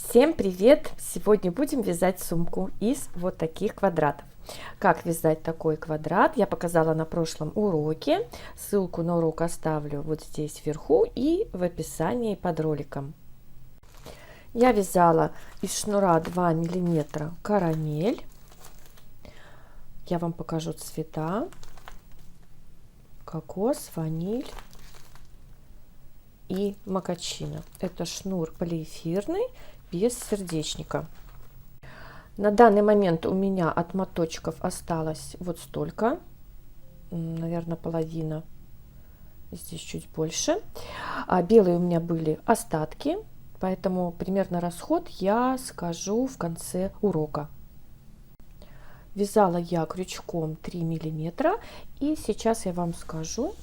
Всем привет! Сегодня будем вязать сумку из вот таких квадратов. Как вязать такой квадрат, я показала на прошлом уроке. Ссылку на урок оставлю вот здесь вверху и в описании под роликом. Я вязала из шнура 2 миллиметра карамель. Я вам покажу цвета: кокос, ваниль и макачино. Это шнур полиэфирный без сердечника. На данный момент у меня от моточков осталось вот столько, наверное, половина, здесь чуть больше. А белые у меня были остатки, поэтому примерно расход я скажу в конце урока. Вязала я крючком 3 миллиметра, и сейчас я вам скажу,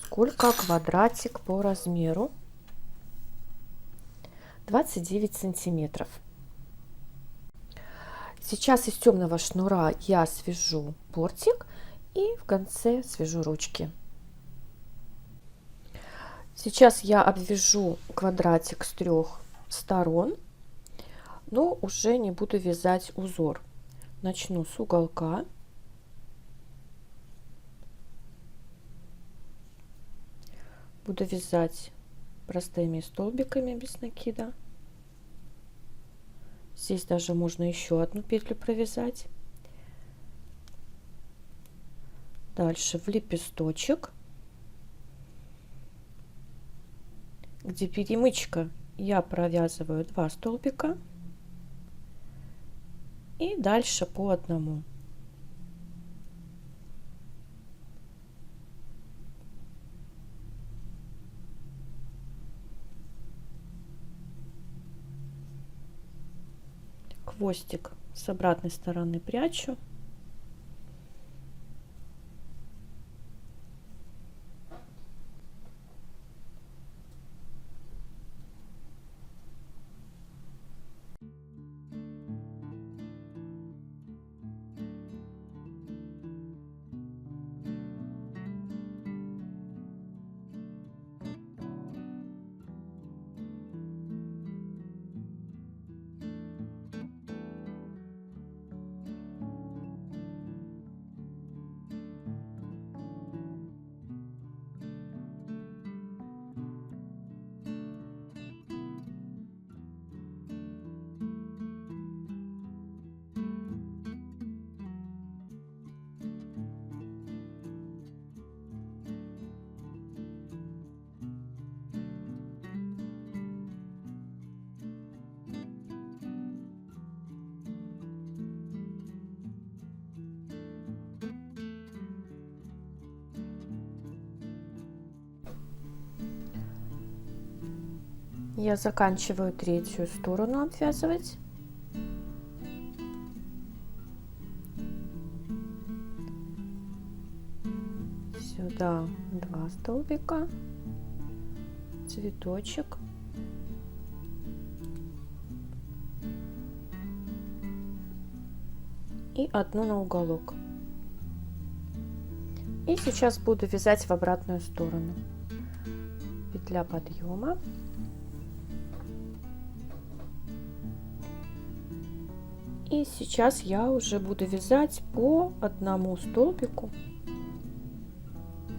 сколько квадратик по размеру. 29 сантиметров. Сейчас из темного шнура я свяжу бортик и в конце свяжу ручки. Сейчас я обвяжу квадратик с 3 сторон, но уже не буду вязать узор. Начну с уголка. Буду вязать простыми столбиками без накида. Здесь даже можно еще одну петлю провязать. Дальше в лепесточек, где перемычка, я провязываю 2 столбика и дальше по одному. Хвостик с обратной стороны прячу. Я заканчиваю третью сторону обвязывать. Сюда 2 столбика, цветочек. И одну на уголок. И сейчас буду вязать в обратную сторону. Петля подъема. И сейчас я уже буду вязать по одному столбику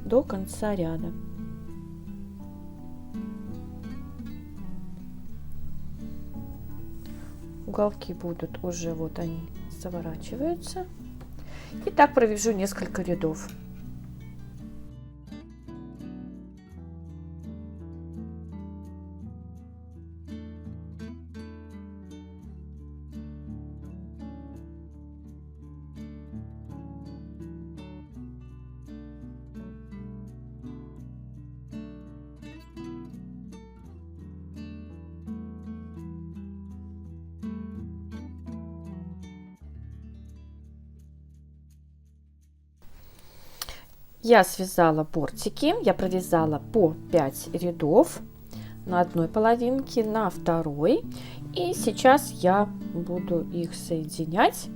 до конца ряда. Уголки будут уже, вот они заворачиваются. И так провяжу несколько рядов. Я связала бортики, я провязала по 5 рядов на одной половинке, на второй. И сейчас я буду их соединять.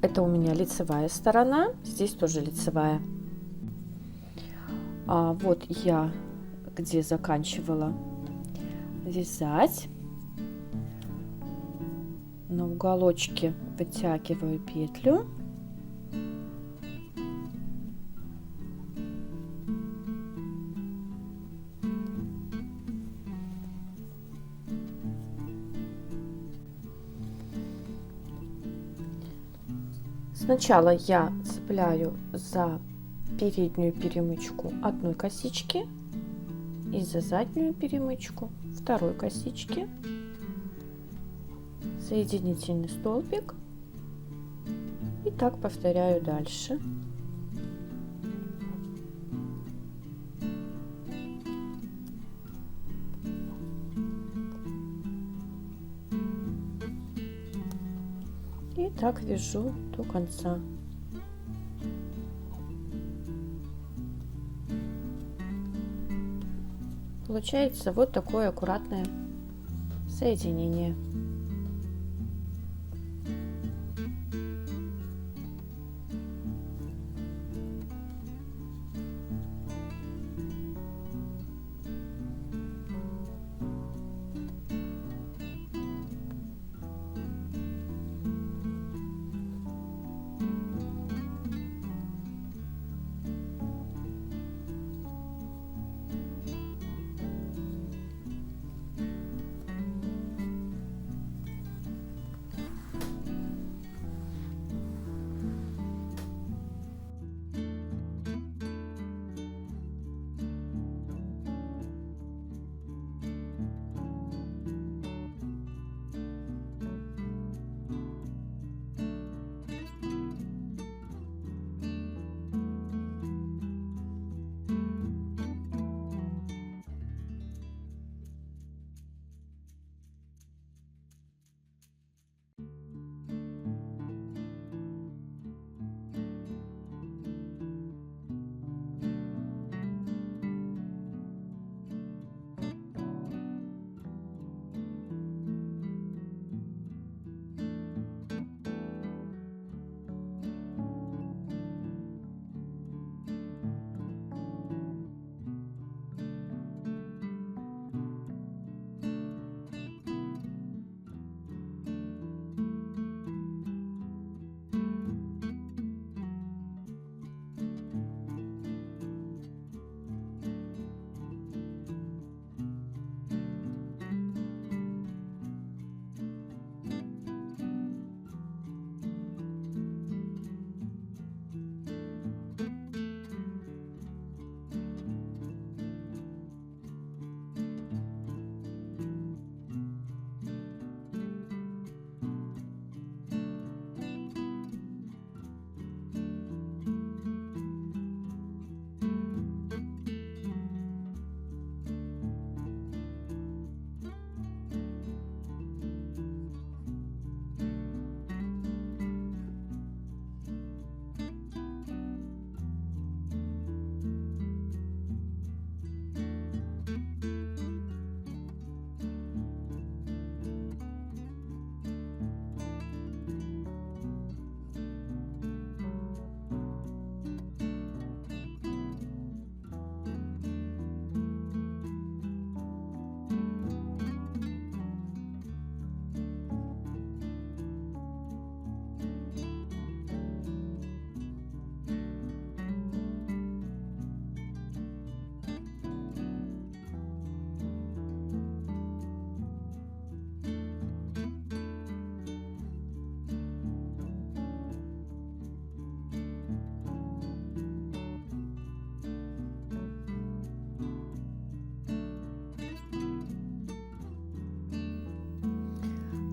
Это у меня лицевая сторона, здесь тоже лицевая. Вот я где заканчивала вязать. на уголочке вытягиваю петлю. Сначала я цепляю за переднюю перемычку одной косички и за заднюю перемычку второй косички. Соединительный столбик. И так повторяю дальше. И так вяжу до конца. Получается вот такое аккуратное соединение.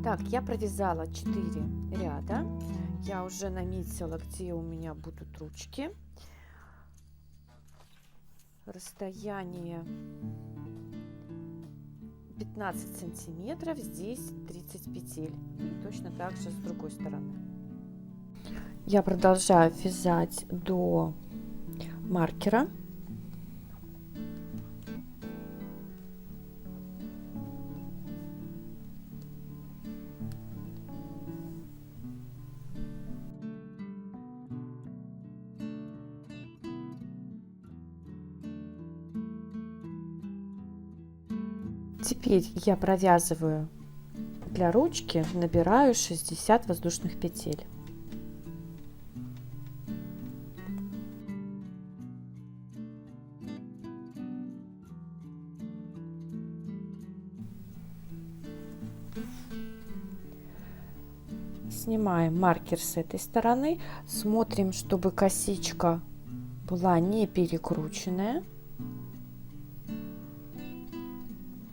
Так, я провязала 4 ряда. Я уже наметила, где у меня будут ручки. Расстояние 15 сантиметров, здесь 30 петель. И точно так же с другой стороны. Я продолжаю вязать до маркера. Теперь я провязываю для ручки набираю 60 воздушных петель. Снимаем маркер с этой стороны, смотрим, чтобы косичка была не перекрученная.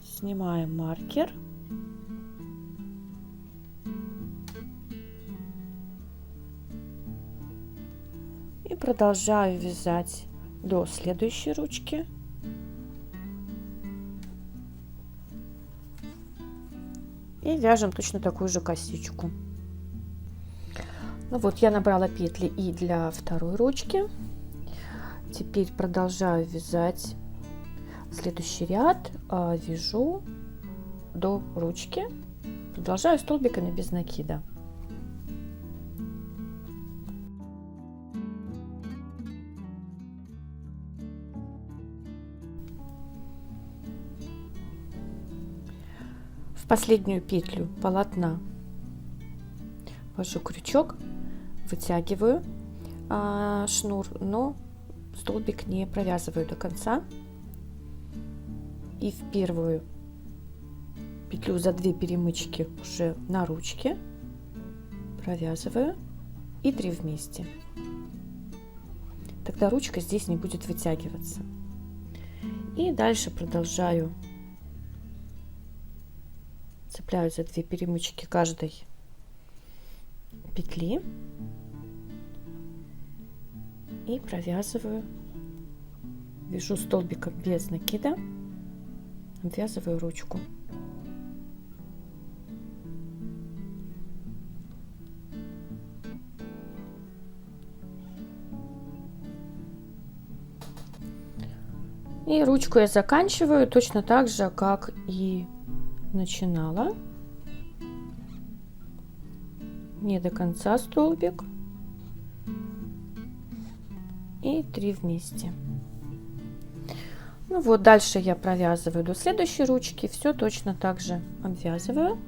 Снимаем маркер. И продолжаю вязать до следующей ручки. И вяжем точно такую же косичку. Ну вот, я набрала петли и для второй ручки. Теперь продолжаю вязать следующий ряд, вяжу до ручки, продолжаю столбиками без накида. В последнюю петлю полотна ввожу крючок, вытягиваю шнур, но столбик не провязываю до конца. И в первую петлю за 2 перемычки уже на ручке провязываю и 3 вместе. Тогда ручка здесь не будет вытягиваться. И дальше продолжаю, цепляю за 2 перемычки каждой петли и провязываю, вяжу столбиком без накида, обвязываю ручку. И ручку я заканчиваю точно так же, как и начинала. Не до конца столбик. И 3 вместе. Ну вот, дальше я провязываю до следующей ручки, все точно так же обвязываю.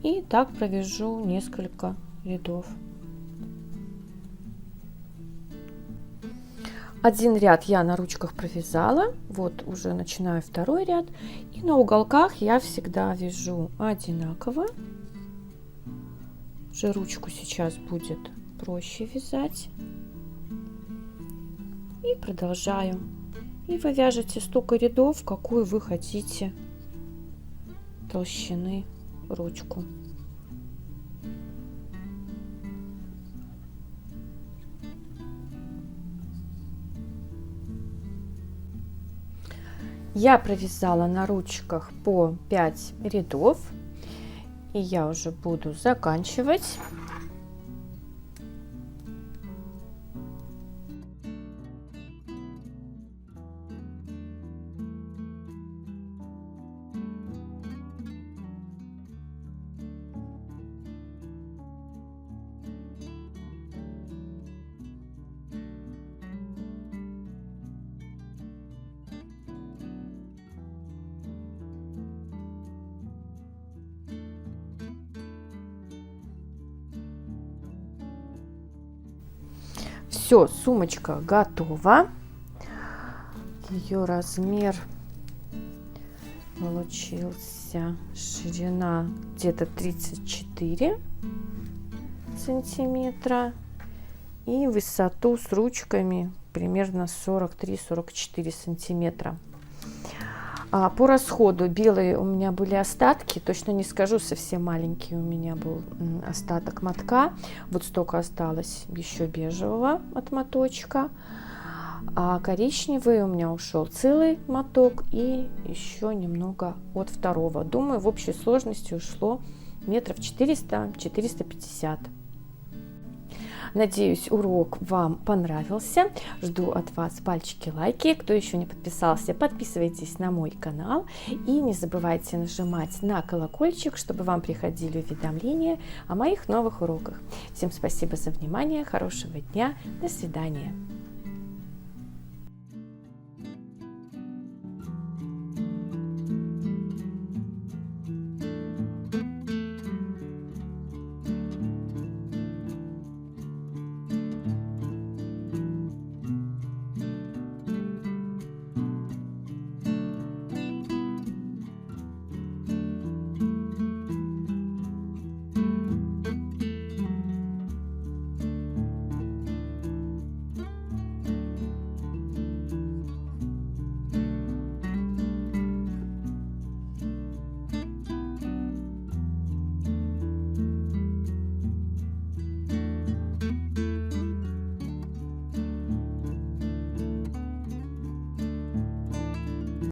И так провяжу несколько рядов. Один ряд я на ручках провязала, вот уже начинаю второй ряд. И на уголках я всегда вяжу одинаково. Уже ручку сейчас будет проще вязать. И продолжаю. И вы вяжете столько рядов, какую вы хотите толщины ручку. Я провязала на ручках по 5 рядов, и я уже буду заканчивать. Все, сумочка готова. Ее размер получился, ширина где-то 34 сантиметра и высоту с ручками примерно 43-44 сантиметра. По расходу белые у меня были остатки, точно не скажу, совсем маленький у меня был остаток мотка, вот столько осталось еще бежевого от моточка, а коричневый у меня ушел целый моток и еще немного от второго. Думаю, в общей сложности ушло метров 400-450. Надеюсь, урок вам понравился. Жду от вас пальчики, лайки. Кто еще не подписался, подписывайтесь на мой канал. И не забывайте нажимать на колокольчик, чтобы вам приходили уведомления о моих новых уроках. Всем спасибо за внимание, хорошего дня, до свидания.